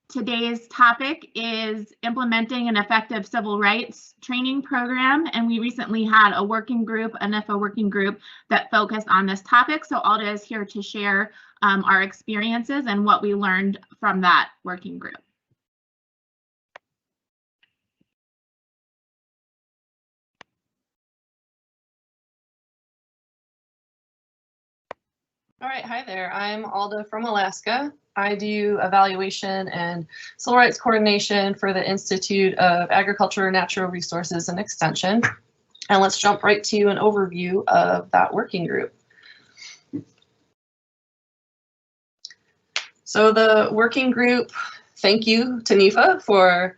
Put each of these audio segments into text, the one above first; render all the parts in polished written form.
Today's topic is implementing an effective civil rights training program, and we recently had a working group, a NIFA working group, that focused on this topic. So Alda is here to share our experiences and what we learned from that working group. All right, hi there. I'm Alda from Alaska. I do evaluation and civil rights coordination for the Institute of Agriculture, Natural Resources, and Extension. And let's jump right to an overview of that working group. So the working group, thank you to NIFA for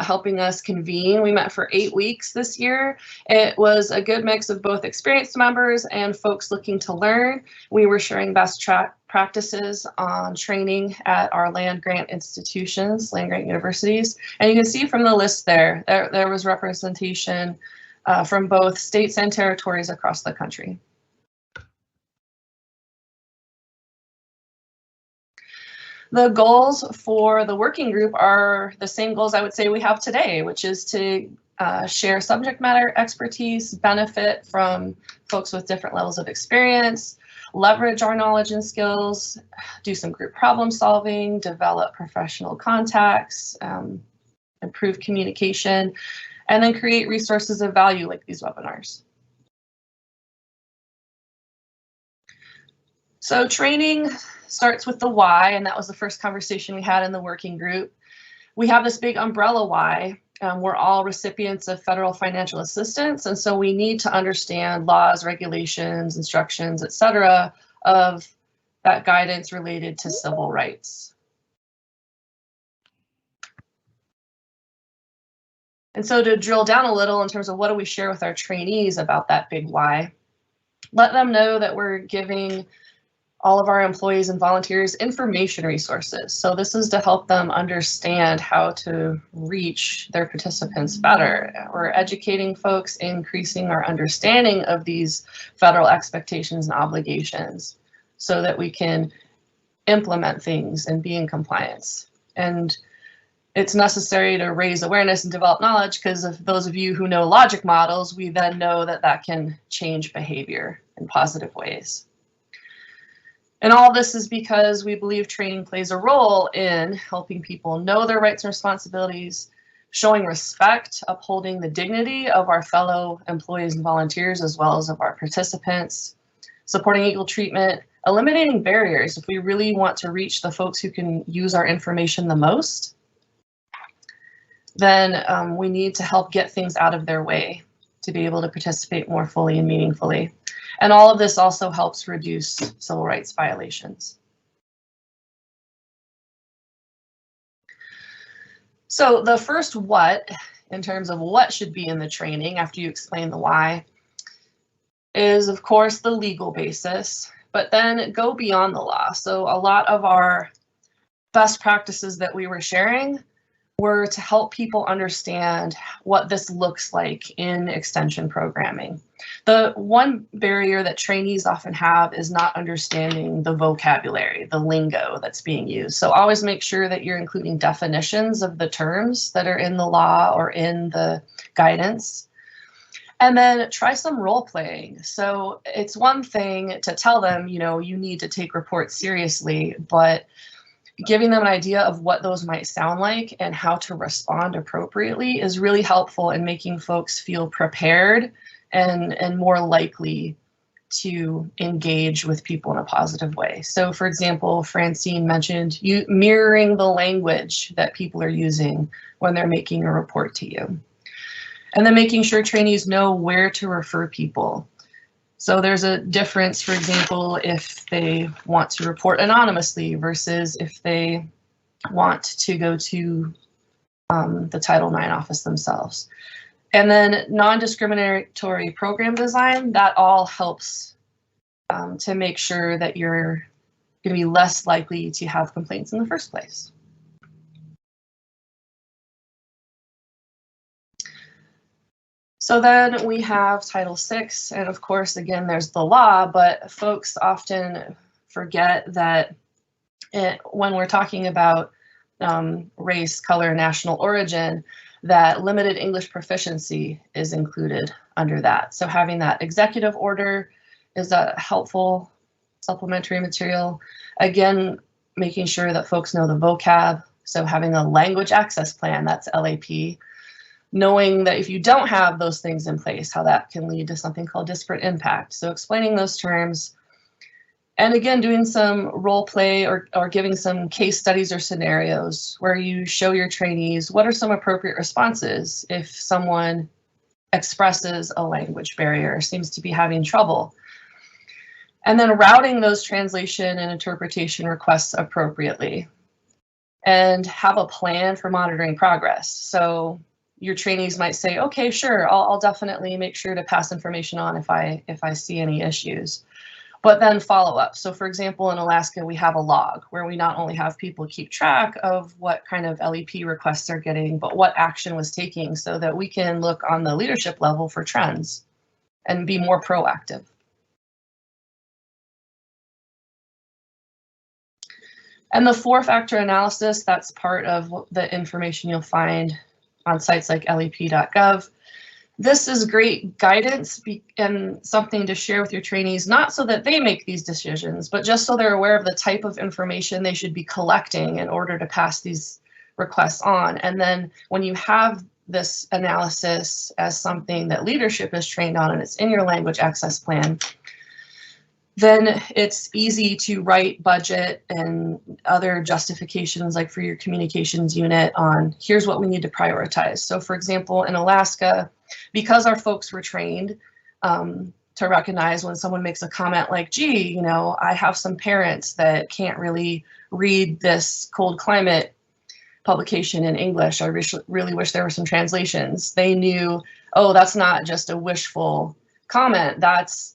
helping us convene. We met for 8 weeks this year. It was a good mix of both experienced members and folks looking to learn. We were sharing best practices on training at our land grant institutions, land grant universities. And you can see from the list there was representation from both states and territories across the country. The goals for the working group are the same goals I would say we have today, which is to share subject matter expertise, benefit from folks with different levels of experience, leverage our knowledge and skills, do some group problem solving, develop professional contacts, improve communication, and then create resources of value like these webinars. So training starts with the why, and that was the first conversation we had in the working group. We have this big umbrella why. We're all recipients of federal financial assistance, and so we need to understand laws, regulations, instructions, etc. of that guidance related to civil rights. And so to drill down a little in terms of what do we share with our trainees about that big why, let them know that we're giving all of our employees and volunteers information resources. So this is to help them understand how to reach their participants better. We're educating folks, increasing our understanding of these federal expectations and obligations so that we can implement things and be in compliance. And it's necessary to raise awareness and develop knowledge because of those of you who know logic models, we then know that that can change behavior in positive ways. And all this is because we believe training plays a role in helping people know their rights and responsibilities, showing respect, upholding the dignity of our fellow employees and volunteers, as well as of our participants, supporting equal treatment, eliminating barriers. If we really want to reach the folks who can use our information the most, then we need to help get things out of their way to be able to participate more fully and meaningfully. And all of this also helps reduce civil rights violations. So the first what, in terms of what should be in the training after you explain the why, is of course the legal basis, but then go beyond the law. So a lot of our best practices that we were sharing were to help people understand what this looks like in extension programming. The one barrier that trainees often have is not understanding the vocabulary, the lingo that's being used. So always make sure that you're including definitions of the terms that are in the law or in the guidance. And then try some role playing. So it's one thing to tell them, you know, you need to take reports seriously, but giving them an idea of what those might sound like and how to respond appropriately is really helpful in making folks feel prepared and more likely to engage with people in a positive way. So for example, Francine mentioned mirroring the language that people are using when they're making a report to you. And then making sure trainees know where to refer people. So there's a difference, for example, if they want to report anonymously versus if they want to go to the Title IX office themselves. And then non-discriminatory program design, that all helps to make sure that you're going to be less likely to have complaints in the first place. So then we have Title VI, and of course, again, there's the law, but folks often forget that when we're talking about race, color, national origin, that limited English proficiency is included under that. So having that executive order is a helpful supplementary material. Again, making sure that folks know the vocab. So having a language access plan, that's LAP. Knowing that if you don't have those things in place, how that can lead to something called disparate impact. So explaining those terms. And again, doing some role play or giving some case studies or scenarios where you show your trainees what are some appropriate responses if someone expresses a language barrier, seems to be having trouble. And then routing those translation and interpretation requests appropriately. And have a plan for monitoring progress. So your trainees might say, okay, sure, I'll definitely make sure to pass information on if I see any issues. But then follow up. So for example, in Alaska, we have a log where we not only have people keep track of what kind of LEP requests they're getting, but what action was taking so that we can look on the leadership level for trends and be more proactive. And the 4-factor analysis, that's part of the information you'll find on sites like lep.gov. This is great guidance and something to share with your trainees, not so that they make these decisions, but just so they're aware of the type of information they should be collecting in order to pass these requests on. And then when you have this analysis as something that leadership is trained on and it's in your language access plan, then it's easy to write budget and other justifications, like for your communications unit, on here's what we need to prioritize. So for example, in Alaska, because our folks were trained to recognize when someone makes a comment like, gee, you know, I have some parents that can't really read this cold climate publication in English. I really wish there were some translations. They knew, oh, that's not just a wishful comment. That's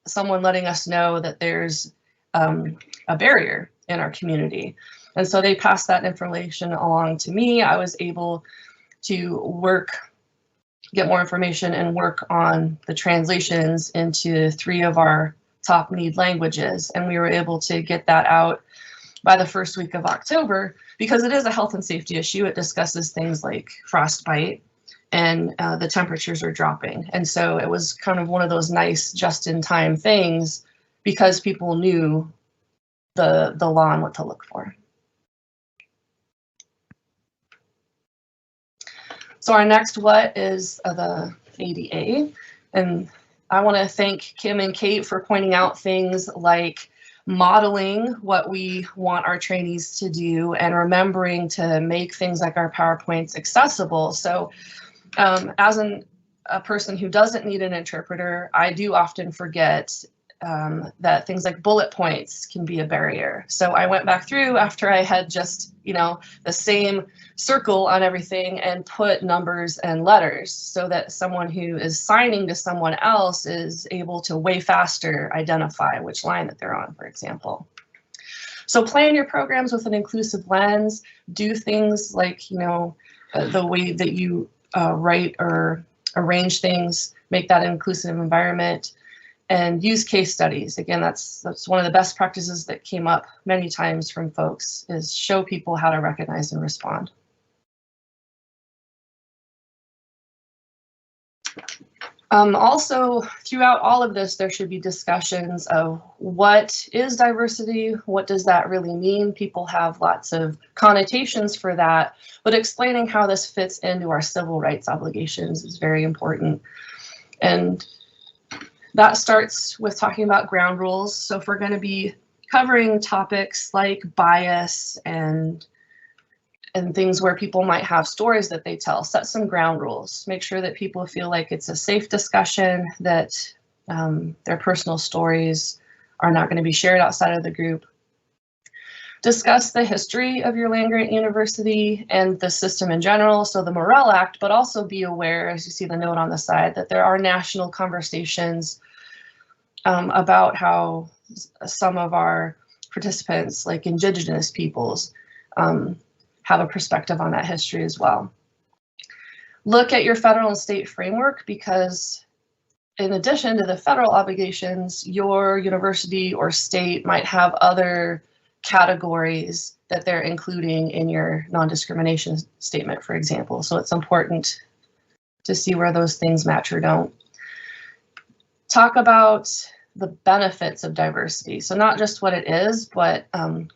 someone letting us know that there's a barrier in our community. And so they passed that information along to me. I was able to get more information and work on the translations into 3 of our top need languages. And we were able to get that out by the first week of October because it is a health and safety issue. It discusses things like frostbite, and the temperatures are dropping. And so it was kind of one of those nice just-in-time things because people knew the law and what to look for. So our next what is the ADA. And I want to thank Kim and Kate for pointing out things like modeling what we want our trainees to do and remembering to make things like our PowerPoints accessible. So as a person who doesn't need an interpreter, I do often forget that things like bullet points can be a barrier. So I went back through after I had just, you know, the same circle on everything and put numbers and letters so that someone who is signing to someone else is able to way faster identify which line that they're on, for example. So plan your programs with an inclusive lens, do things like, you know, the way that you write or arrange things, make that an inclusive environment, and use case studies. Again, that's one of the best practices that came up many times from folks, is show people how to recognize and respond. Also, throughout all of this, there should be discussions of what is diversity, what does that really mean? People have lots of connotations for that, but explaining how this fits into our civil rights obligations is very important. And that starts with talking about ground rules. So if we're going to be covering topics like bias and things where people might have stories that they tell, set some ground rules. Make sure that people feel like it's a safe discussion, that their personal stories are not going to be shared outside of the group. Discuss the history of your land-grant university and the system in general, so the Morrell Act, but also be aware, as you see the note on the side, that there are national conversations about how some of our participants, like Indigenous peoples, have a perspective on that history as well. Look at your federal and state framework, because in addition to the federal obligations, your university or state might have other categories that they're including in your non-discrimination statement, for example. So it's important to see where those things match or don't. Talk about the benefits of diversity. So not just what it is, but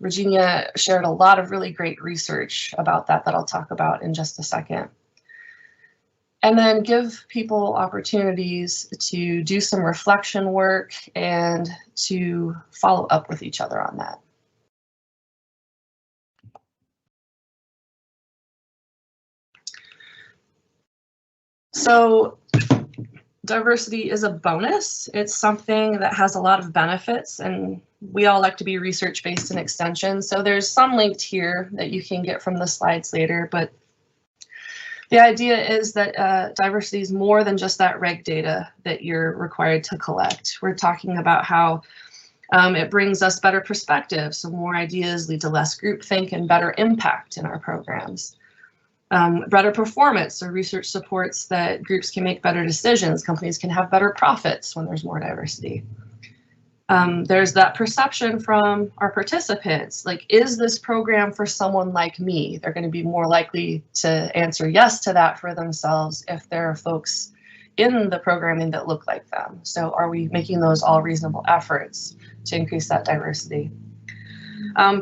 Virginia shared a lot of really great research about that I'll talk about in just a second. And then give people opportunities to do some reflection work and to follow up with each other on that. So diversity is a bonus. It's something that has a lot of benefits, and we all like to be research-based in extension. So there's some linked here that you can get from the slides later, but the idea is that diversity is more than just that reg data that you're required to collect. We're talking about how it brings us better perspective, so more ideas lead to less groupthink and better impact in our programs. Better performance, so research supports that groups can make better decisions, companies can have better profits when there's more diversity. There's that perception from our participants, like, is this program for someone like me? They're going to be more likely to answer yes to that for themselves if there are folks in the programming that look like them. So are we making those all reasonable efforts to increase that diversity?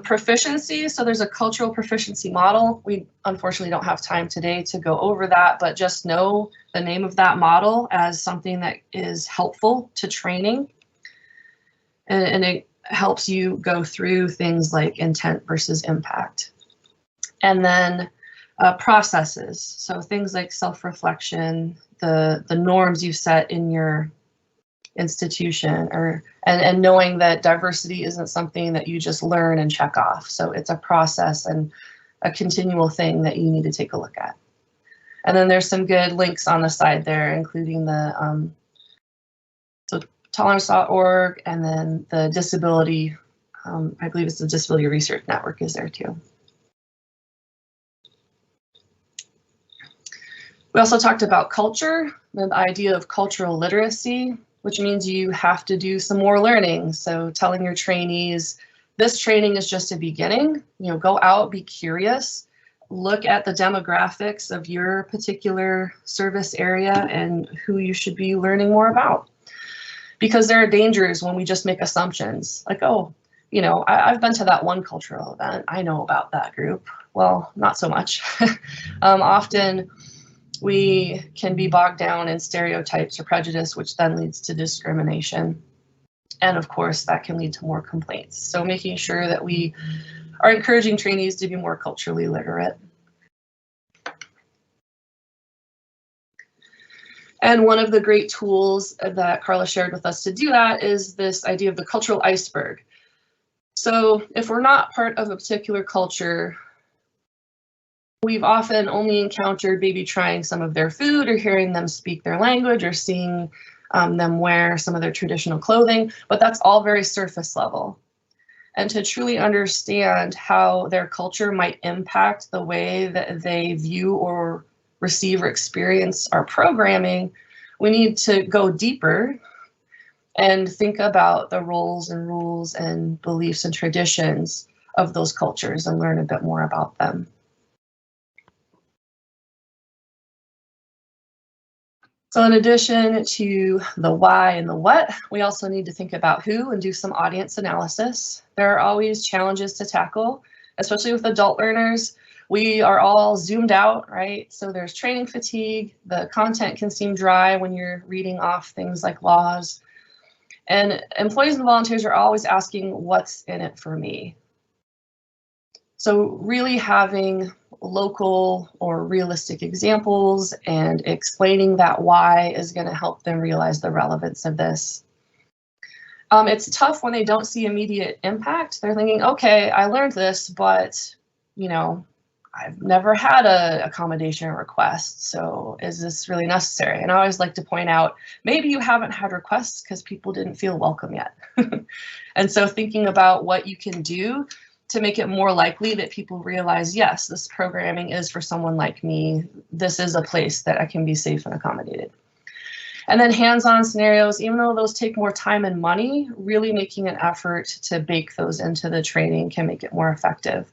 Proficiency, so there's a cultural proficiency model. We unfortunately don't have time today to go over that, but just know the name of that model as something that is helpful to training. And it helps you go through things like intent versus impact. And then processes, so things like self-reflection, the norms you set in your institution, and knowing that diversity isn't something that you just learn and check off. So it's a process and a continual thing that you need to take a look at. And then there's some good links on the side there, including the tolerance.org, and then the disability, I believe it's the Disability Research Network is there too. We also talked about culture, the idea of cultural literacy, which means you have to do some more learning. So telling your trainees, this training is just a beginning, go out, be curious, look at the demographics of your particular service area and who you should be learning more about. Because there are dangers when we just make assumptions, like, oh, I've been to that one cultural event, I know about that group. Well, not so much. Often, we can be bogged down in stereotypes or prejudice, which then leads to discrimination. And of course, that can lead to more complaints. So making sure that we are encouraging trainees to be more culturally literate. And one of the great tools that Carla shared with us to do that is this idea of the cultural iceberg. So if we're not part of a particular culture, we've often only encountered maybe trying some of their food or hearing them speak their language or seeing them wear some of their traditional clothing, but that's all very surface level. And to truly understand how their culture might impact the way that they view or receive or experience our programming, we need to go deeper and think about the roles and rules and beliefs and traditions of those cultures and learn a bit more about them. So in addition to the why and the what, we also need to think about who and do some audience analysis. There are always challenges to tackle, especially with adult learners. We are all zoomed out, right? So there's training fatigue. The content can seem dry when you're reading off things like laws. And employees and volunteers are always asking, what's in it for me? So really having local or realistic examples and explaining that why is going to help them realize the relevance of this. It's tough when they don't see immediate impact. They're thinking, okay, I learned this, but I've never had an accommodation request, so is this really necessary? And I always like to point out, maybe you haven't had requests because people didn't feel welcome yet. And so thinking about what you can do to make it more likely that people realize, yes, this programming is for someone like me. This is a place that I can be safe and accommodated. And then hands-on scenarios, even though those take more time and money, really making an effort to bake those into the training can make it more effective.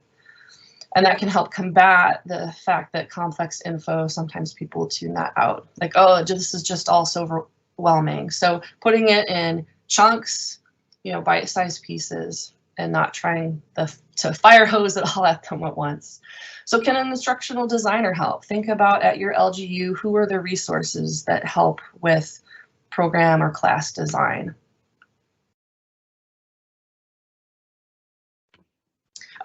And that can help combat the fact that complex info, sometimes people tune that out. Like, oh, this is just all so overwhelming. So putting it in chunks, you know, bite-sized pieces, and not trying to fire hose it all at them at once. So can an instructional designer help? Think about at your LGU, who are the resources that help with program or class design?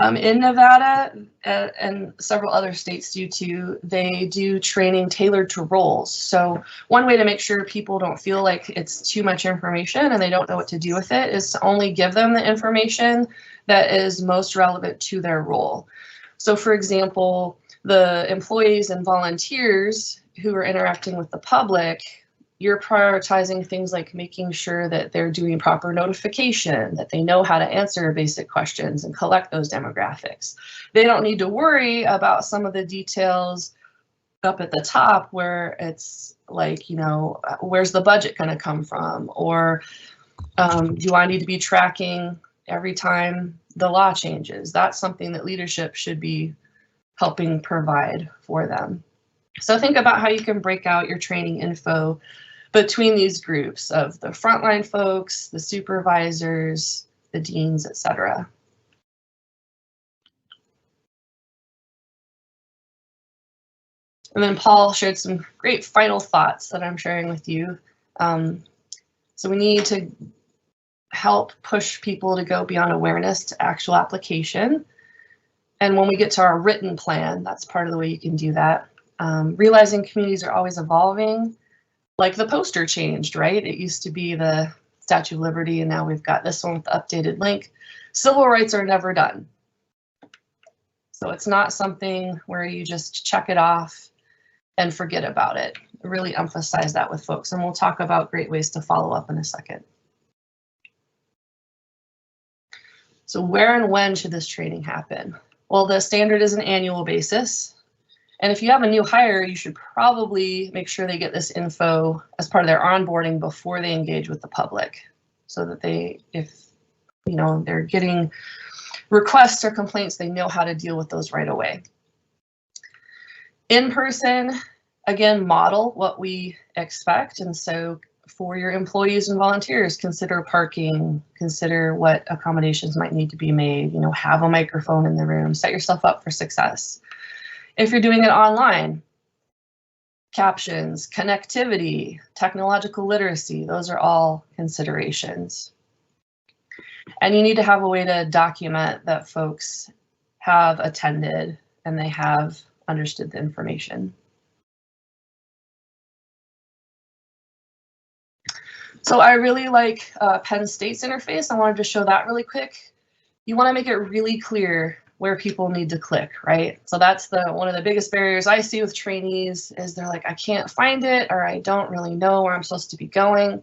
In Nevada and several other states do too, they do training tailored to roles. So one way to make sure people don't feel like it's too much information and they don't know what to do with it is to only give them the information that is most relevant to their role. So for example, the employees and volunteers who are interacting with the public, you're prioritizing things like making sure that they're doing proper notification, that they know how to answer basic questions and collect those demographics. They don't need to worry about some of the details up at the top where it's like, you know, where's the budget going to come from? Or do I need to be tracking every time the law changes? That's something that leadership should be helping provide for them. So think about how you can break out your training info between these groups of the frontline folks, the supervisors, the deans, etc. And then Paul shared some great final thoughts that I'm sharing with you. So we need to help push people to go beyond awareness to actual application. And when we get to our written plan, that's part of the way you can do that. Realizing communities are always evolving. Like the poster changed, right? It used to be the Statue of Liberty, and now we've got this one with the updated link. Civil rights are never done. So it's not something where you just check it off and forget about it. Really emphasize that with folks, and we'll talk about great ways to follow up in a second. So where and when should this training happen? Well, the standard is an annual basis. And if you have a new hire, you should probably make sure they get this info as part of their onboarding before they engage with the public, so that they, if you know they're getting requests or complaints, they know how to deal with those right away. In person, again, model what we expect. And so for your employees and volunteers, consider parking, consider what accommodations might need to be made, you know, have a microphone in the room, set yourself up for success. If you're doing it online, captions, connectivity, technological literacy, those are all considerations. And you need to have a way to document that folks have attended and they have understood the information. So I really like Penn State's interface. I wanted to show that really quick. You want to make it really clear where people need to click, right? So that's one of the biggest barriers I see with trainees is they're like, I can't find it, or I don't really know where I'm supposed to be going.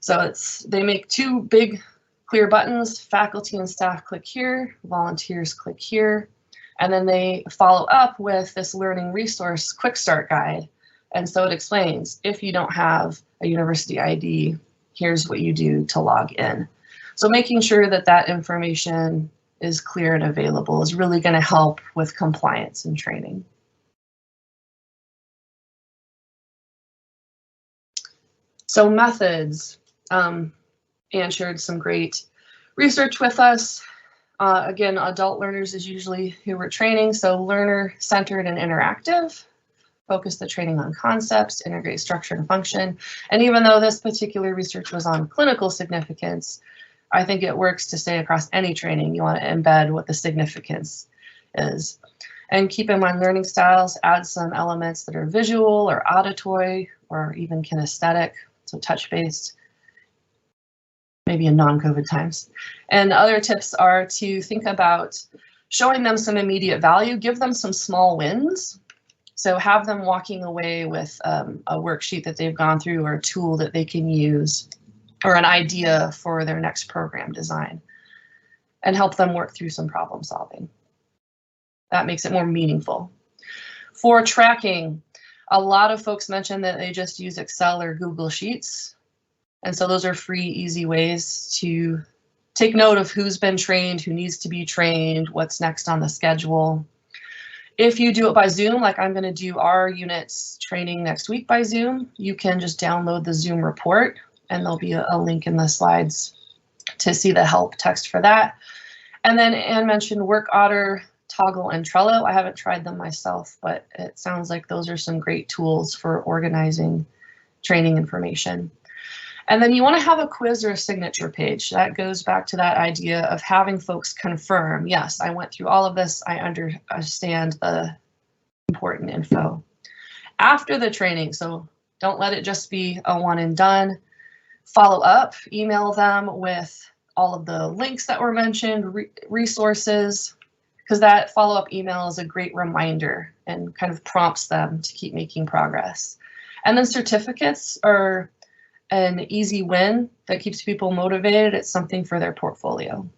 So they make two big clear buttons, faculty and staff click here, volunteers click here, and then they follow up with this learning resource quick start guide. And so it explains, if you don't have a university ID, here's what you do to log in. So making sure that that information is clear and available is really going to help with compliance and training. So methods, Anne shared some great research with us. Again, adult learners is usually who we're training, so learner-centered and interactive. Focus the training on concepts, integrate structure and function. And even though this particular research was on clinical significance, I think it works to say across any training, you want to embed what the significance is. And keep in mind learning styles, add some elements that are visual or auditory or even kinesthetic, so touch-based, maybe in non-COVID times. And other tips are to think about showing them some immediate value, give them some small wins. So have them walking away with a worksheet that they've gone through or a tool that they can use, or an idea for their next program design, and help them work through some problem solving. That makes it more meaningful. For tracking, A lot of folks mentioned that they just use Excel or Google Sheets. And so those are free, easy ways to take note of who's been trained, who needs to be trained, what's next on the schedule. If you do it by Zoom, like I'm going to do our units training next week by Zoom, you can just download the Zoom report, and there'll be a link in the slides to see the help text for that. And then Anne mentioned WorkOtter, Toggle, and Trello. I haven't tried them myself, but it sounds like those are some great tools for organizing training information. And then you want to have a quiz or a signature page. That goes back to that idea of having folks confirm, yes, I went through all of this, I understand the important info. After the training, so don't let it just be a one and done. Follow up, email them with all of the links that were mentioned, resources, because that follow-up email is a great reminder and kind of prompts them to keep making progress. And then certificates are an easy win that keeps people motivated. It's something for their portfolio.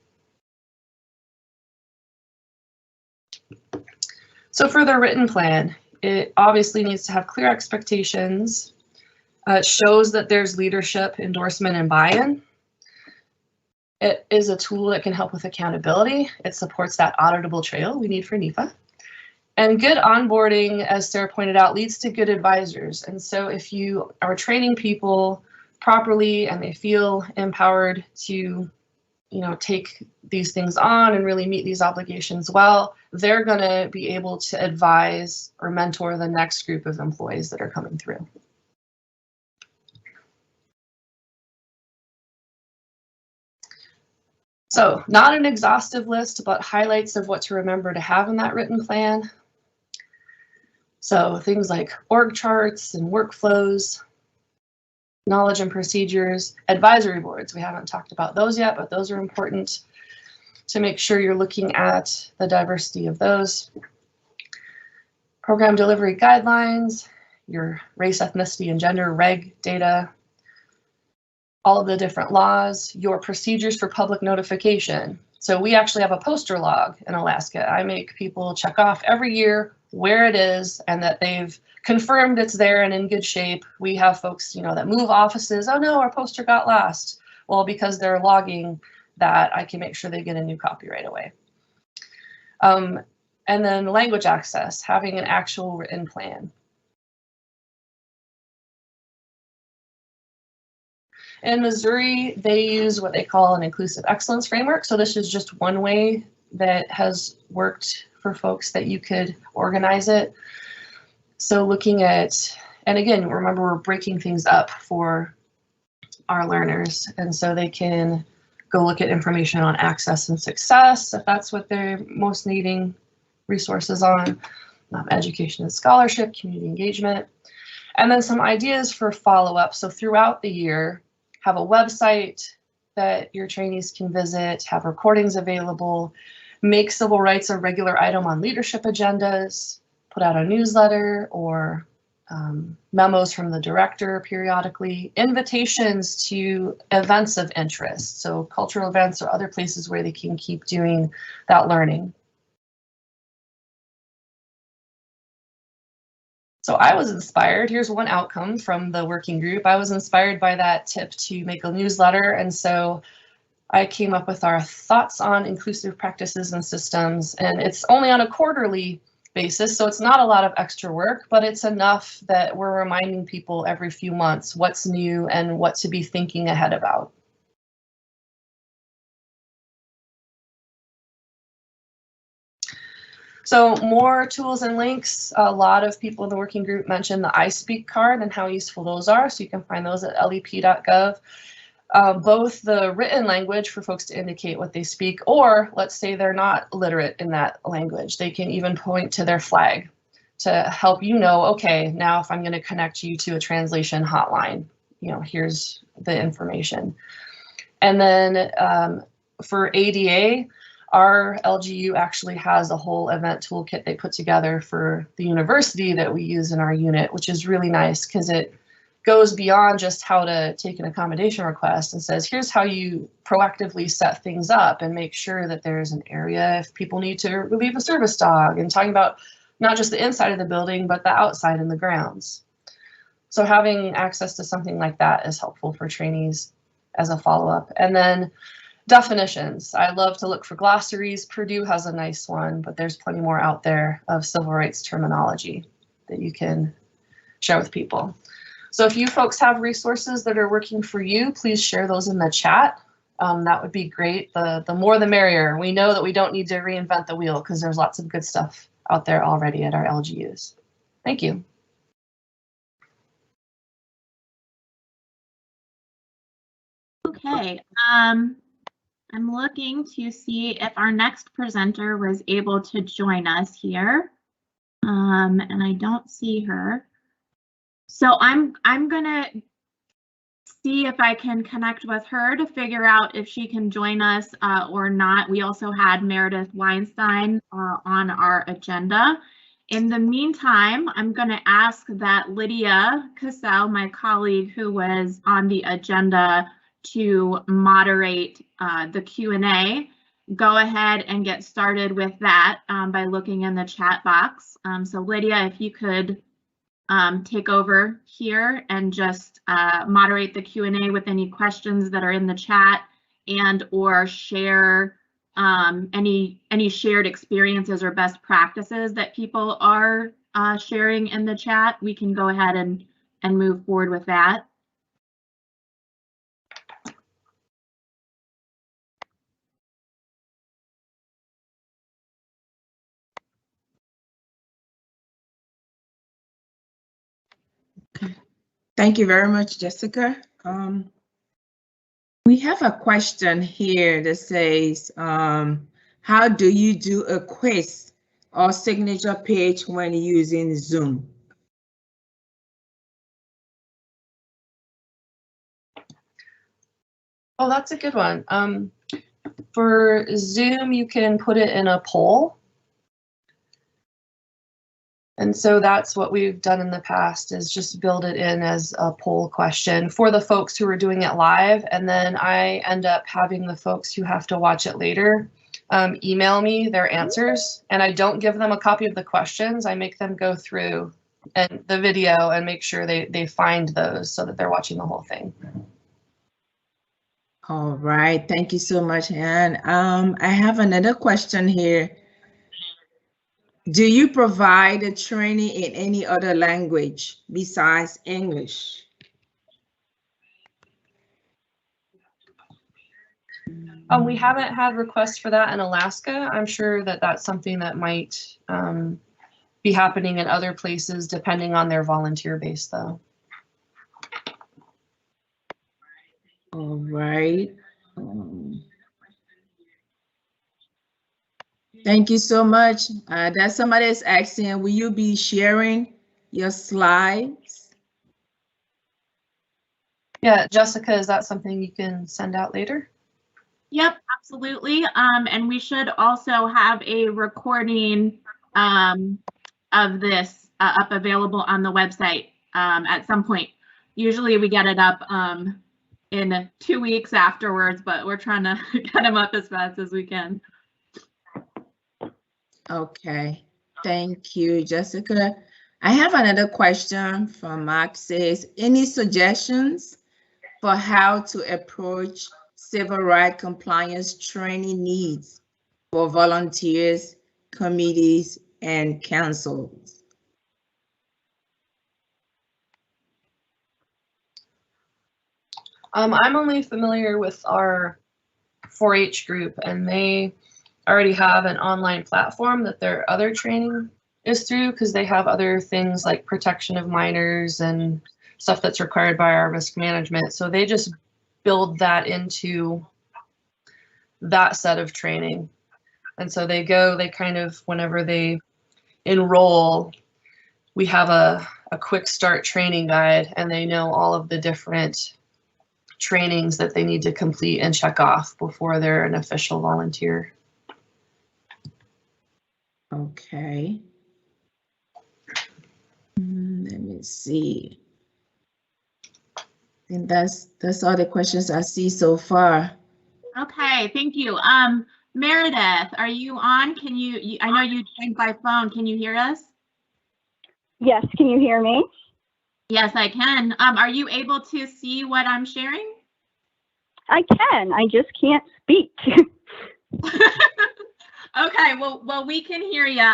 So for the written plan, it obviously needs to have clear expectations. It shows that there's leadership, endorsement, and buy-in. It is a tool that can help with accountability. It supports that auditable trail we need for NIFA. And good onboarding, as Sarah pointed out, leads to good advisors. And so if you are training people properly and they feel empowered to, take these things on and really meet these obligations well, they're going to be able to advise or mentor the next group of employees that are coming through. So not an exhaustive list, but highlights of what to remember to have in that written plan. So things like org charts and workflows, knowledge and procedures, advisory boards. We haven't talked about those yet, but those are important to make sure you're looking at the diversity of those. Program delivery guidelines, your race, ethnicity, and gender reg data, all of the different laws, your procedures for public notification. So we actually have a poster log in Alaska. I make people check off every year where it is and that they've confirmed it's there and in good shape. We have folks, that move offices. Oh no, our poster got lost. Well, because they're logging that, I can make sure they get a new copy right away. And then language access, having an actual written plan. In Missouri, they use what they call an inclusive excellence framework. So this is just one way that has worked for folks that you could organize it. So looking at, and again, remember we're breaking things up for our learners. And so they can go look at information on access and success, if that's what they're most needing resources on, education and scholarship, community engagement, and then some ideas for follow-up. So throughout the year, have a website that your trainees can visit, have recordings available, make civil rights a regular item on leadership agendas, put out a newsletter or memos from the director periodically, invitations to events of interest, so cultural events or other places where they can keep doing that learning. So I was inspired. Here's one outcome from the working group. I was inspired by that tip to make a newsletter, and so I came up with our thoughts on inclusive practices and systems, and it's only on a quarterly basis, so it's not a lot of extra work, but it's enough that we're reminding people every few months what's new and what to be thinking ahead about. So more tools and links. A lot of people in the working group mentioned the I Speak card and how useful those are, so you can find those at lep.gov. Both the written language for folks to indicate what they speak, or let's say they're not literate in that language. They can even point to their flag to help you know, okay, now if I'm going to connect you to a translation hotline, here's the information. And then for ADA, our LGU actually has a whole event toolkit they put together for the university that we use in our unit, which is really nice because it goes beyond just how to take an accommodation request and says, here's how you proactively set things up and make sure that there's an area if people need to relieve a service dog, and talking about not just the inside of the building, but the outside and the grounds. So having access to something like that is helpful for trainees as a follow-up. And then definitions. I love to look for glossaries. Purdue has a nice one, but there's plenty more out there of civil rights terminology that you can share with people. So if you folks have resources that are working for you, please share those in the chat. That would be great. The more the merrier. We know that we don't need to reinvent the wheel because there's lots of good stuff out there already at our LGUs. Thank you. Okay, I'm looking to see if our next presenter was able to join us here, and I don't see her. So I'm gonna see if I can connect with her to figure out if she can join us or not. We also had Meredith Weinstein on our agenda. In the meantime, I'm going to ask that Lydia Cassell, my colleague who was on the agenda to moderate the Q&A, go ahead and get started with that by looking in the chat box. So Lydia, if you could take over here and just moderate the Q&A with any questions that are in the chat and or share any shared experiences or best practices that people are sharing in the chat. We can go ahead and move forward with that. Thank you very much, Jessica. We have a question here that says, how do you do a quiz or signature page when using Zoom? Oh, that's a good one. For Zoom, you can put it in a poll. And so that's what we've done in the past, is just build it in as a poll question for the folks who are doing it live. And then I end up having the folks who have to watch it later email me their answers. And I don't give them a copy of the questions. I make them go through and the video and make sure they find those so that they're watching the whole thing. All right, thank you so much, Anne. I have another question here. Do you provide a training in any other language besides English? We haven't had requests for that in Alaska. I'm sure that that's something that might be happening in other places depending on their volunteer base, though. All right. Thank you so much. That somebody is asking, will you be sharing your slides? Yeah, Jessica, is that something you can send out later? Yep, absolutely. And we should also have a recording of this up available on the website at some point. Usually we get it up in 2 weeks afterwards, but we're trying to get them up as fast as we can. Okay, thank you, Jessica. I have another question from Mark. Says, any suggestions for how to approach civil rights compliance training needs for volunteers, committees, and councils? I'm only familiar with our 4-H group, and they already have an online platform that their other training is through, because they have other things like protection of minors and stuff that's required by our risk management. So they just build that into that set of training. And so they kind of, whenever they enroll, we have a quick start training guide, and they know all of the different trainings that they need to complete and check off before they're an official volunteer. Okay. Let me see. I think that's all the questions I see so far. Okay, thank you. Meredith, are you on? Can you, I know you joined by phone. Can you hear us? Yes, can you hear me? Yes, I can. Are you able to see what I'm sharing? I can, I just can't speak. Okay, well, we can hear you.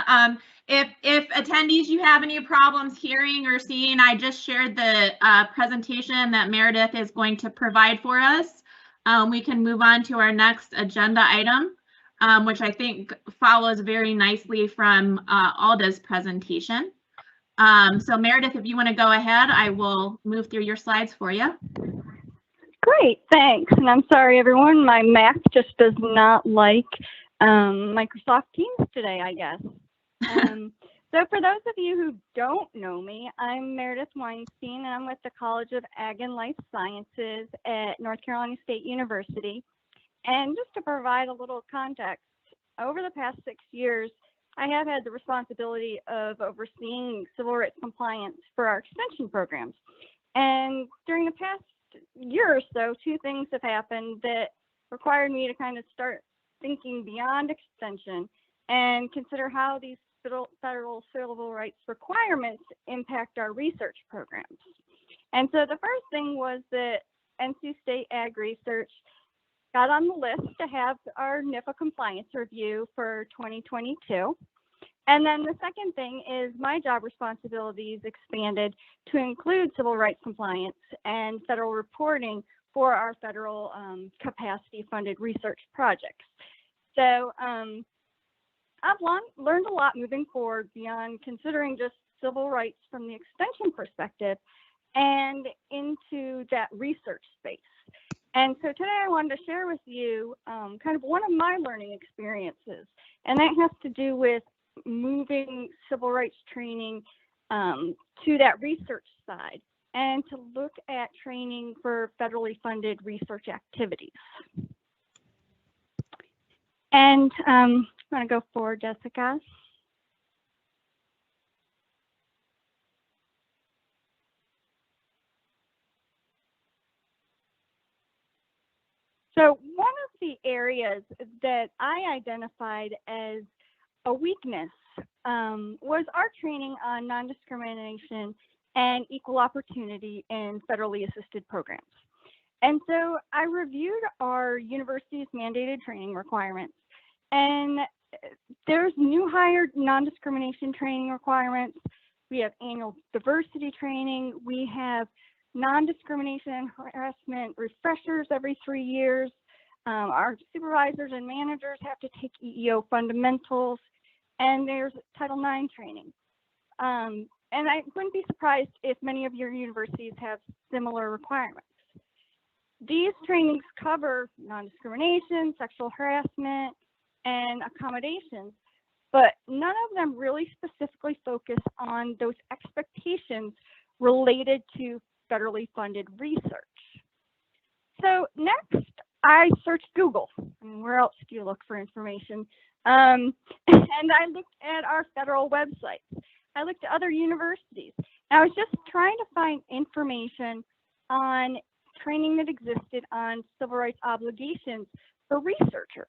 If attendees, you have any problems hearing or seeing, I just shared the presentation that Meredith is going to provide for us. We can move on to our next agenda item, which I think follows very nicely from Alda's presentation. So Meredith, if you want to go ahead, I will move through your slides for you. Great, thanks. And I'm sorry, everyone, my Mac just does not like Microsoft Teams today, I guess. So for those of you who don't know me, I'm Meredith Weinstein, and I'm with the College of Ag and Life Sciences at North Carolina State University. And just to provide a little context, over the past 6 years, I have had the responsibility of overseeing civil rights compliance for our extension programs. And during the past year or so, two things have happened that required me to kind of start thinking beyond extension and consider how these federal civil rights requirements impact our research programs. And so the first thing was that NC State Ag Research got on the list to have our NIFA compliance review for 2022. And then the second thing is my job responsibilities expanded to include civil rights compliance and federal reporting for our federal capacity funded research projects. So I've learned a lot moving forward beyond considering just civil rights from the extension perspective and into that research space. And so today I wanted to share with you kind of one of my learning experiences, and that has to do with moving civil rights training to that research side and to look at training for federally funded research activities. And I'm going to go forward, Jessica. So one of the areas that I identified as a weakness was our training on non-discrimination and equal opportunity in federally assisted programs. And so I reviewed our university's mandated training requirements, and there's new hire non-discrimination training requirements. We have annual diversity training. We have non-discrimination and harassment refreshers every 3 years. Our supervisors and managers have to take EEO fundamentals, and there's Title IX training. And I wouldn't be surprised if many of your universities have similar requirements. These trainings cover non-discrimination, sexual harassment, and accommodations, but none of them really specifically focus on those expectations related to federally funded research. So next, I searched Google. I mean, where else do you look for information? And I looked at our federal websites. I looked at other universities. I was just trying to find information on training that existed on civil rights obligations for researchers.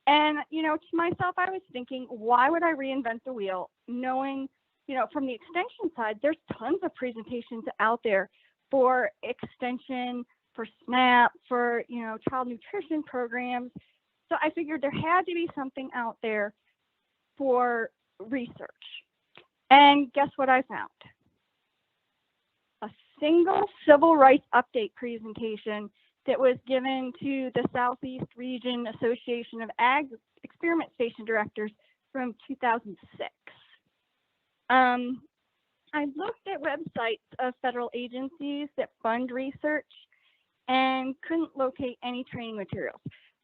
And, you know, to myself, I was thinking, why would I reinvent the wheel, knowing, you know, from the extension side, there's tons of presentations out there for extension, for SNAP, for, you know, child nutrition programs. So I figured there had to be something out there for research. And guess what I found? A single civil rights update presentation that was given to the Southeast Region Association of Ag Experiment Station Directors from 2006. I looked at websites of federal agencies that fund research and couldn't locate any training materials,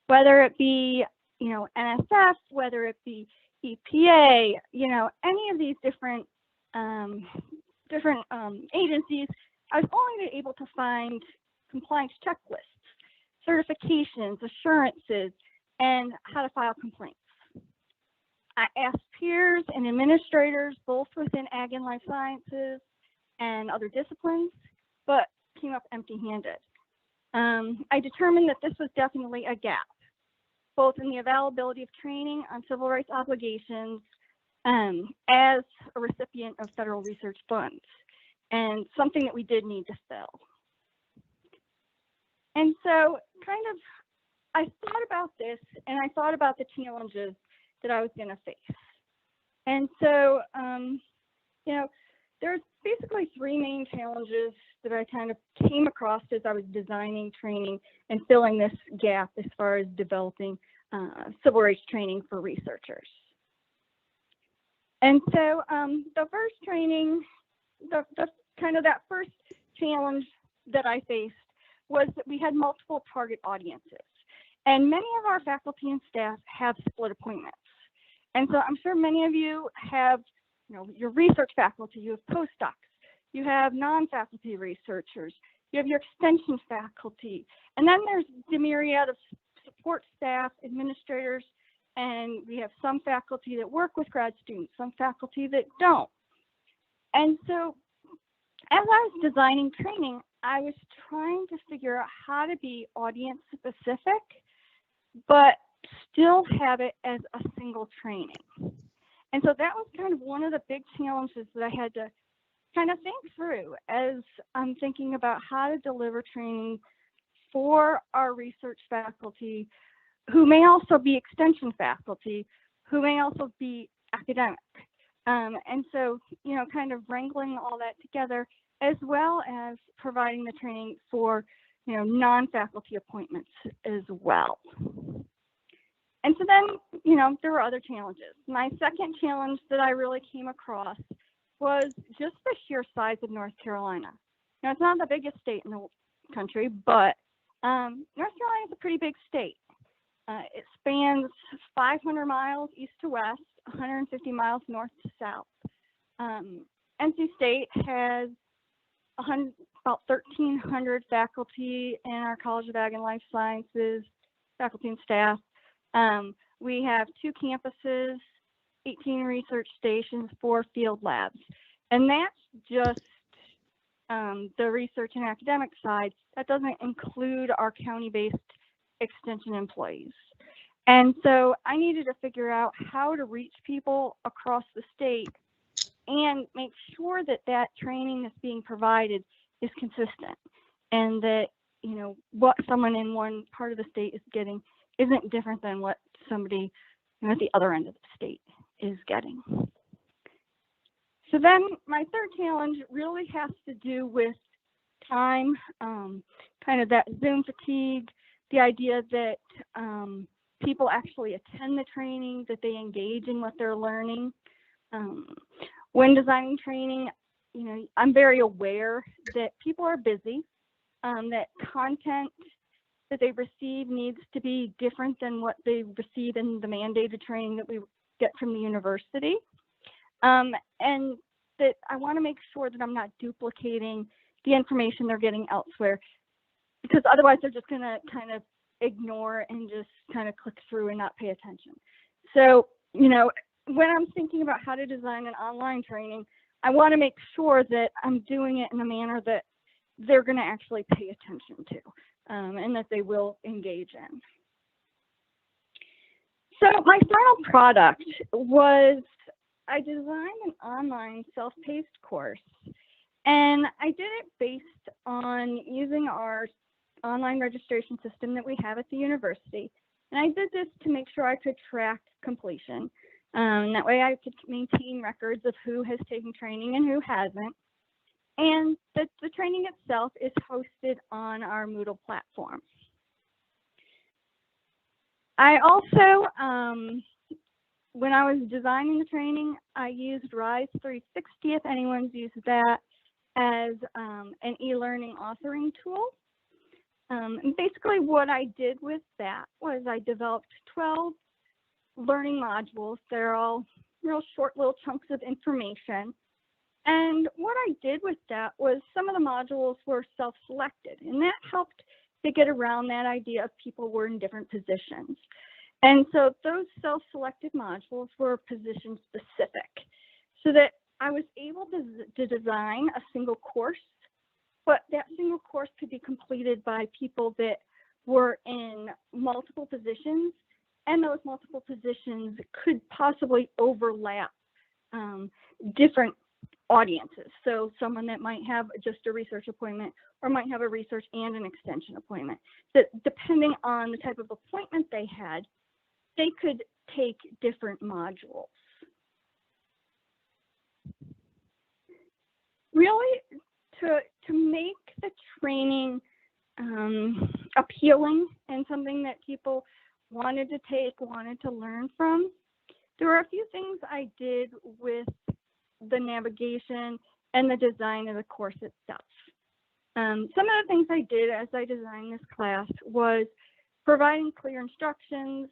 whether it be, you know, NSF, whether it be EPA, you know, any of these different agencies. I was only able to find compliance checklists, certifications, assurances, and how to file complaints. I asked peers and administrators, both within Ag and Life Sciences and other disciplines, but came up empty-handed. I determined that this was definitely a gap, both in the availability of training on civil rights obligations as a recipient of federal research funds, and something that we did need to fill. And so I thought about this, and I thought about the challenges that I was going to face. And so, there's basically three main challenges that I kind of came across as I was designing training and filling this gap as far as developing civil rights training for researchers. And so the first training, that first challenge that I faced was that we had multiple target audiences. And many of our faculty and staff have split appointments. And so I'm sure many of you have, your research faculty, you have postdocs, you have non-faculty researchers, you have your extension faculty, and then there's the myriad of support staff, administrators, and we have some faculty that work with grad students, some faculty that don't. And so as I was designing training, I was trying to figure out how to be audience specific, but still have it as a single training. And so that was kind of one of the big challenges that I had to kind of think through as I'm thinking about how to deliver training for our research faculty, who may also be extension faculty, who may also be academic. And so, kind of wrangling all that together, as well as providing the training for, non-faculty appointments as well. And so then, there were other challenges. My second challenge that I really came across was just the sheer size of North Carolina. Now, it's not the biggest state in the country, but North Carolina is a pretty big state. It spans 500 miles east to west, 150 miles north to south. NC State has about 1,300 faculty in our College of Ag and Life Sciences, faculty and staff. We have 2 campuses, 18 research stations, 4 field labs. And that's just the research and academic side. That doesn't include our county-based extension employees. And so I needed to figure out how to reach people across the state and make sure that that training that's being provided is consistent, and that, what someone in one part of the state is getting isn't different than what somebody at the other end of the state is getting. So then my third challenge really has to do with time, kind of that Zoom fatigue, the idea that people actually attend the training, that they engage in what they're learning. When designing training, I'm very aware that people are busy, that content that they receive needs to be different than what they receive in the mandated training that we get from the university. And that I want to make sure that I'm not duplicating the information they're getting elsewhere, because otherwise they're just going to kind of ignore and just kind of click through and not pay attention. So, when I'm thinking about how to design an online training, I want to make sure that I'm doing it in a manner that they're going to actually pay attention to, and that they will engage in. So my final product was, I designed an online self-paced course, and I did it based on using our online registration system that we have at the university. And I did this to make sure I could track completion. That way I could maintain records of who has taken training and who hasn't. And the training itself is hosted on our Moodle platform. I also, when I was designing the training, I used Rise 360, if anyone's used that, as an e-learning authoring tool. And basically what I did with that was I developed 12 learning modules. They're all real short little chunks of information. And what I did with that was some of the modules were self-selected, and that helped to get around that idea of people were in different positions. And so those self-selected modules were position specific, so that I was able to design a single course, but that single course could be completed by people that were in multiple positions, and those multiple positions could possibly overlap different audiences. So someone that might have just a research appointment or might have a research and an extension appointment. That depending on the type of appointment they had, they could take different modules. Really, to make the training appealing and something that people wanted to take, wanted to learn from, there were a few things I did with the navigation and the design of the course itself. Some of the things I did as I designed this class was providing clear instructions,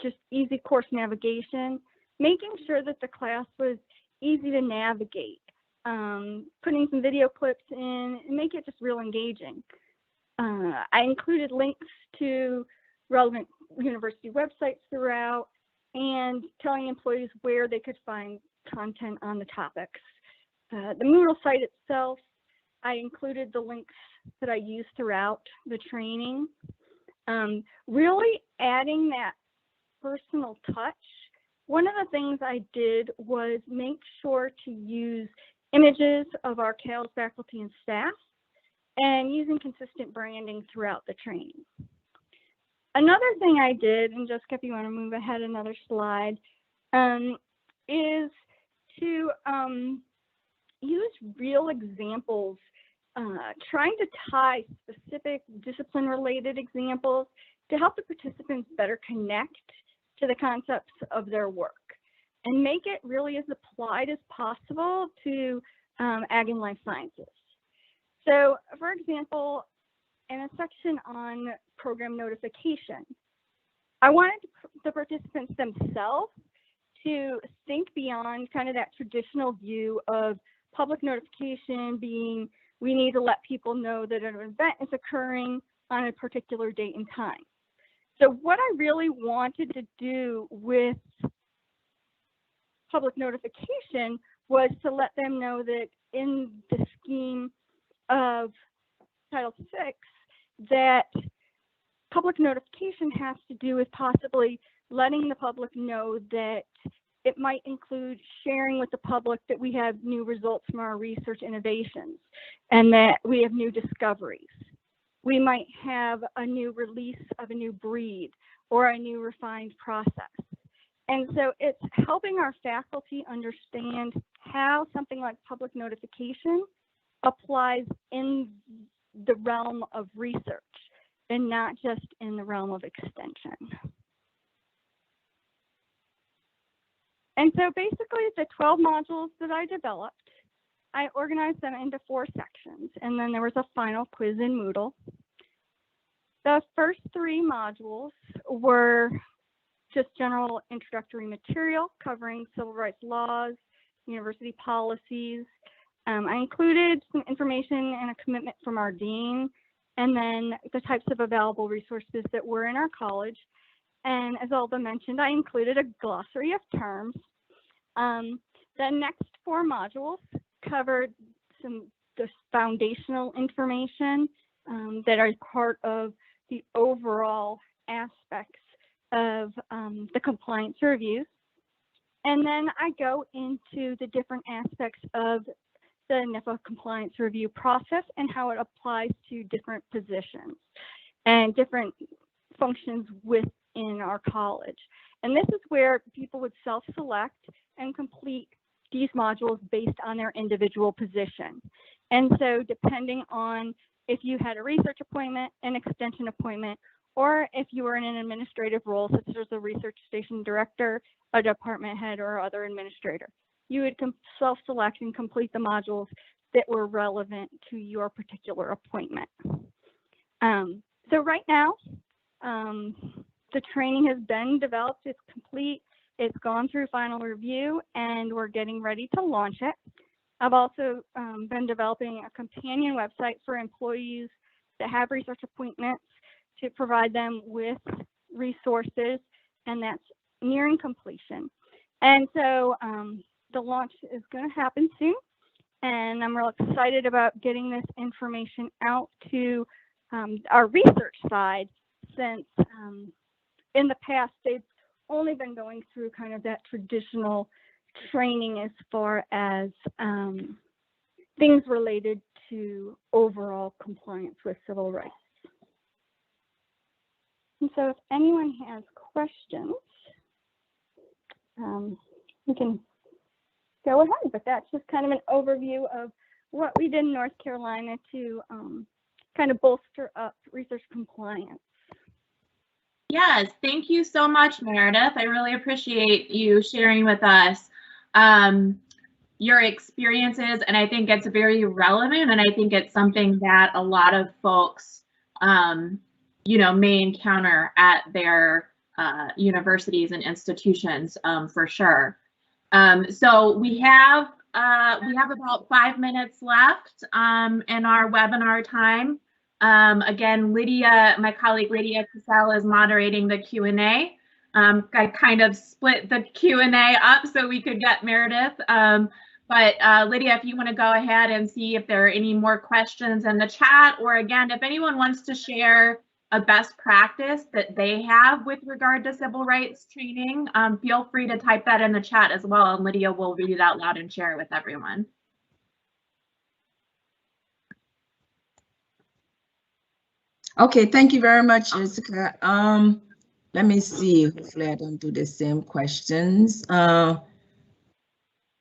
just easy course navigation, making sure that the class was easy to navigate, putting some video clips in and make it just real engaging. I included links to relevant university websites throughout and telling employees where they could find content on the topics. The Moodle site itself, I included the links that I used throughout the training. Really adding that personal touch. One of the things I did was make sure to use images of our CALS faculty and staff and using consistent branding throughout the training. Another thing I did, and Jessica, if you want to move ahead another slide, is to use real examples, trying to tie specific discipline-related examples to help the participants better connect to the concepts of their work and make it really as applied as possible to ag and life sciences. So, for example, in a section on program notification, I wanted the participants themselves to think beyond kind of that traditional view of public notification being we need to let people know that an event is occurring on a particular date and time. So what I really wanted to do with public notification was to let them know that in the scheme of Title VI, that public notification has to do with possibly letting the public know that it might include sharing with the public that we have new results from our research innovations and that we have new discoveries. We might have a new release of a new breed or a new refined process. And so it's helping our faculty understand how something like public notification applies in the realm of research and not just in the realm of extension. And so basically the 12 modules that I developed, I organized them into 4 sections, and then there was a final quiz in Moodle. The first 3 modules were just general introductory material covering civil rights laws, university policies. I included some information and a commitment from our dean, and then the types of available resources that were in our college. And as Alda mentioned, I included a glossary of terms. The next 4 modules covered the foundational information that are part of the overall aspects of the compliance reviews. And then I go into the different aspects of the NIFA compliance review process and how it applies to different positions and different functions within our college. And this is where people would self-select and complete these modules based on their individual position. And so depending on if you had a research appointment, an extension appointment, or if you were in an administrative role, such as a research station director, a department head, or other administrator, you would self-select and complete the modules that were relevant to your particular appointment. So right now, the training has been developed, it's complete, it's gone through final review, and we're getting ready to launch it. I've also been developing a companion website for employees that have research appointments to provide them with resources, and that's nearing completion. And so the launch is going to happen soon, and I'm real excited about getting this information out to our research side, since in the past they've only been going through kind of that traditional training as far as things related to overall compliance with civil rights. And so if anyone has questions, we can go ahead, but that's just kind of an overview of what we did in North Carolina to kind of bolster up research compliance. Yes, thank you so much, Meredith. I really appreciate you sharing with us your experiences, and I think it's very relevant, and I think it's something that a lot of folks, you know, may encounter at their universities and institutions, for sure. So we have about 5 minutes left in our webinar time. Again, Lydia, my colleague Lydia Cassell, is moderating the Q&A. I kind of split the Q&A up so we could get Meredith. But Lydia, if you want to go ahead and see if there are any more questions in the chat, or again, if anyone wants to share a best practice that they have with regard to civil rights training, feel free to type that in the chat as well, and Lydia will read it out loud and share it with everyone. Okay, thank you very much, Jessica. Let me see. Hopefully I don't do the same questions.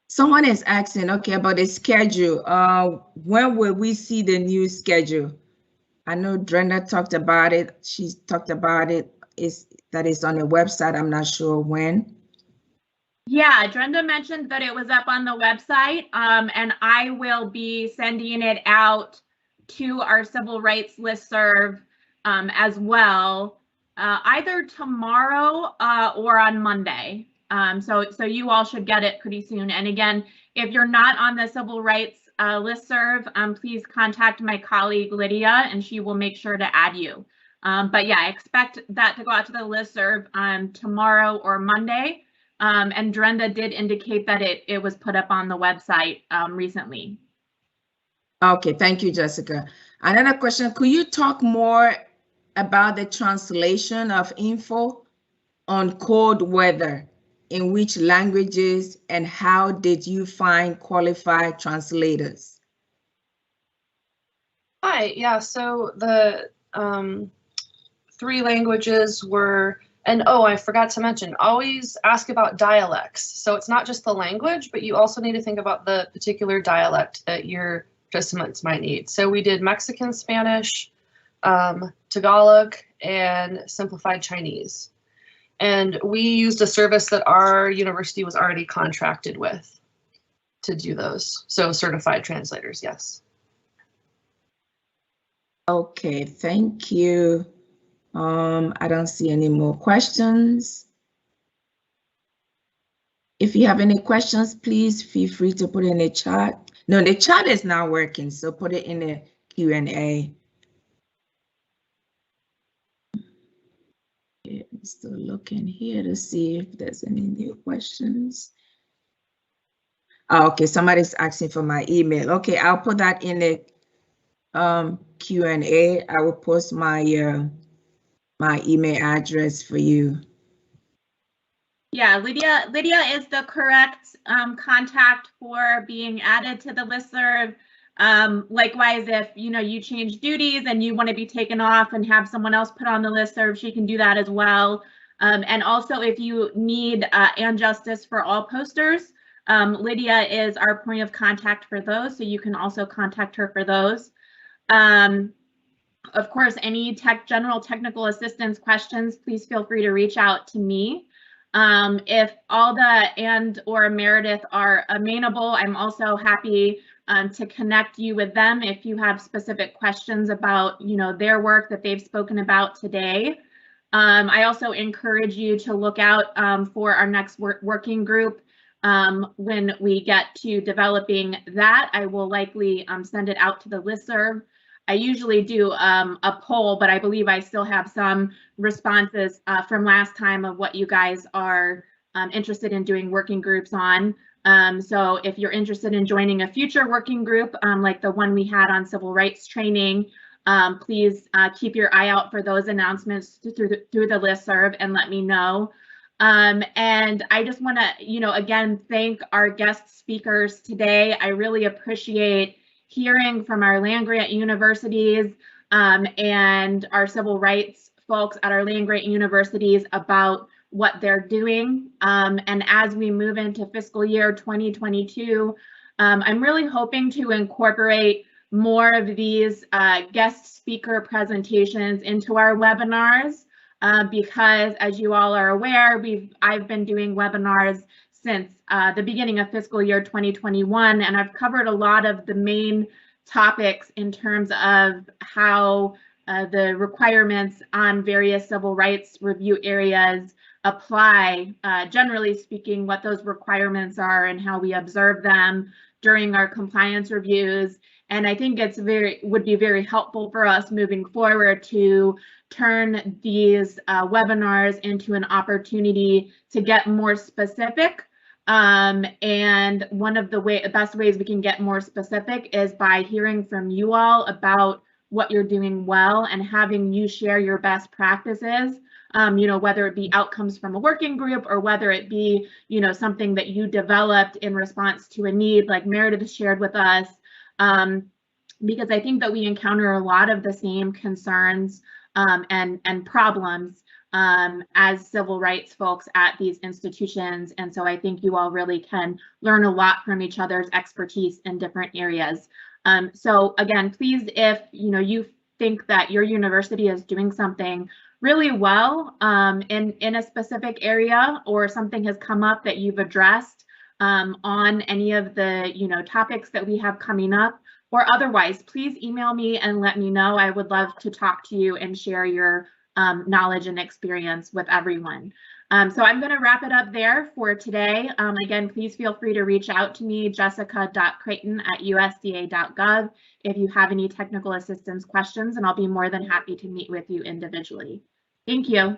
Someone is asking, okay, about the schedule. When will we see the new schedule? I know Brenda talked about it. She talked about it. That is on the website. I'm not sure when. Yeah, Brenda mentioned that it was up on the website, and I will be sending it out to our civil rights listserv as well, either tomorrow or on Monday. So you all should get it pretty soon. And again, if you're not on the civil rights listserv, please contact my colleague Lydia, and she will make sure to add you. But yeah, I expect that to go out to the listserv tomorrow or Monday. And Brenda did indicate that it was put up on the website recently. Okay, thank you, Jessica. Another question, could you talk more about the translation of info on cold weather? In which languages, and how did you find qualified translators? Hi, yeah, so the 3 languages were, and oh, I forgot to mention, always ask about dialects. So it's not just the language, but you also need to think about the particular dialect that your participants might need. So we did Mexican Spanish, Tagalog, and simplified Chinese. And we used a service that our university was already contracted with to do those. So certified translators, yes. Okay, thank you. I don't see any more questions. If you have any questions, please feel free to put it in the chat. No, the chat is not working, so put it in the Q&A. I'm still looking here to see if there's any new questions. Oh, okay, somebody's asking for my email. Okay, I'll put that in the Q&A. I will post my my email address for you. Yeah, Lydia is the correct contact for being added to the listserv. Likewise, if you change duties and you want to be taken off and have someone else put on the listserv, she can do that as well. And also, if you need and Justice for All posters, Lydia is our point of contact for those, so you can also contact her for those. Of course, any general technical assistance questions, please feel free to reach out to me. If Alda or Meredith are amenable, I'm also happy to connect you with them if you have specific questions about their work that they've spoken about today. I also encourage you to look out for our next working group. When we get to developing that, I will likely send it out to the listserv. I usually do a poll, but I believe I still have some responses from last time of what you guys are interested in doing working groups on. So if you're interested in joining a future working group, like the one we had on civil rights training, please keep your eye out for those announcements through the listserv and let me know. And I just want to, again, thank our guest speakers today. I really appreciate hearing from our land-grant universities and our civil rights folks at our land-grant universities about what they're doing. And as we move into fiscal year 2022, I'm really hoping to incorporate more of these guest speaker presentations into our webinars. Because as you all are aware, I've been doing webinars since the beginning of fiscal year 2021, and I've covered a lot of the main topics in terms of how the requirements on various civil rights review areas apply, generally speaking, what those requirements are and how we observe them during our compliance reviews. And I think would be very helpful for us moving forward to turn these webinars into an opportunity to get more specific. And one of the best ways we can get more specific is by hearing from you all about what you're doing well and having you share your best practices, whether it be outcomes from a working group or whether it be, something that you developed in response to a need like Meredith shared with us. Because I think that we encounter a lot of the same concerns and problems as civil rights folks at these institutions. And so I think you all really can learn a lot from each other's expertise in different areas. So again, please, if you think that your university is doing something really well in a specific area, or something has come up that you've addressed on any of the topics that we have coming up, or otherwise, please email me and let me know. I would love to talk to you and share your knowledge and experience with everyone. So I'm going to wrap it up there for today. Again, please feel free to reach out to me, jessica.creighton@usda.gov, if you have any technical assistance questions, and I'll be more than happy to meet with you individually. Thank you.